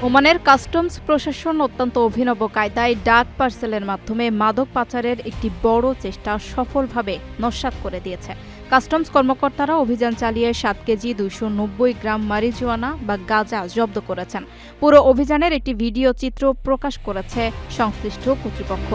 ওমানের কাস্টমস প্রশাসন অত্যন্ত অভিনব কায়দায় ডাক পার্সেলের মাধ্যমে মাদক পাচারের একটি বড় চেষ্টা সফলভাবে নস্যাৎ করে দিয়েছে। কাস্টমস কর্মকর্তারা অভিযান চালিয়ে 7 কেজি 290 গ্রাম মারিজুয়ানা বা গাঁজা জব্দ করেছেন। পুরো অভিযানের একটি ভিডিও চিত্র প্রকাশ করেছে সংশ্লিষ্ট কর্তৃপক্ষ।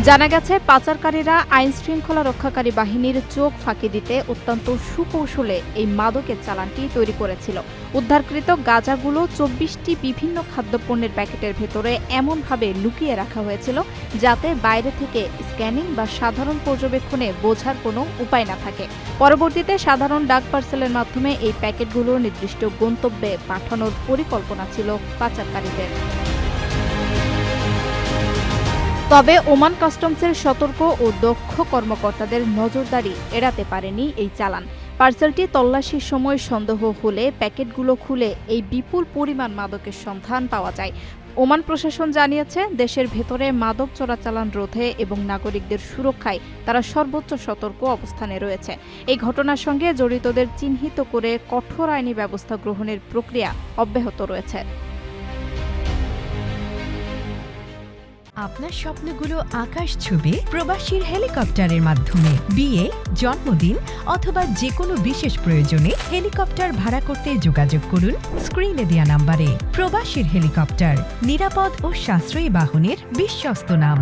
জানা গেছে, পাচারকারীরা আইনশৃঙ্খলা রক্ষাকারী বাহিনীর চোখ ফাঁকি দিতে অত্যন্ত সুকৌশলে এই মাদকের চালানটি তৈরি করেছিল। উদ্ধারকৃত গাঁজাগুলো 24টি বিভিন্ন খাদ্যপণ্যের প্যাকেটের ভেতরে এমনভাবে লুকিয়ে রাখা হয়েছিল যাতে বাইরে থেকে স্ক্যানিং বা সাধারণ পর্যবেক্ষণে বোঝার কোনো উপায় না থাকে। পরবর্তীতে সাধারণ ডাক পার্সেলের মাধ্যমে এই প্যাকেটগুলো নির্দিষ্ট গন্তব্যে পাঠানোর পরিকল্পনা ছিল পাচারকারীদের। তবে ওমান কাস্টমসের সতর্ক ও দক্ষ কর্মকর্তাদের নজরদারি এড়াতে পারেনি এই চালান। পার্সেলটি তল্লাশির সময় সন্দেহ হলে প্যাকেটগুলো খুলে এই বিপুল পরিমাণ মাদকের সন্ধান পাওয়া যায়। ওমান প্রশাসন জানিয়েছে, দেশের ভেতরে মাদক চোরাচালান রোধে এবং নাগরিকদের সুরক্ষায় তারা সর্বোচ্চ সতর্ক অবস্থানে রয়েছে। এই ঘটনার সঙ্গে জড়িতদের চিহ্নিত করে কঠোর আইনি ব্যবস্থা গ্রহণের প্রক্রিয়া অব্যাহত রয়েছে। আপনার স্বপ্নগুলো আকাশ ছুবে প্রবাসীর হেলিকপ্টারের মাধ্যমে। বিয়ে, জন্মদিন অথবা যে কোনো বিশেষ প্রয়োজনে হেলিকপ্টার ভাড়া করতে যোগাযোগ করুন স্ক্রিনে দেয়া নাম্বারে। প্রবাসীর হেলিকপ্টার, নিরাপদ ও সাশ্রয়ী বাহনের বিশ্বস্ত নাম।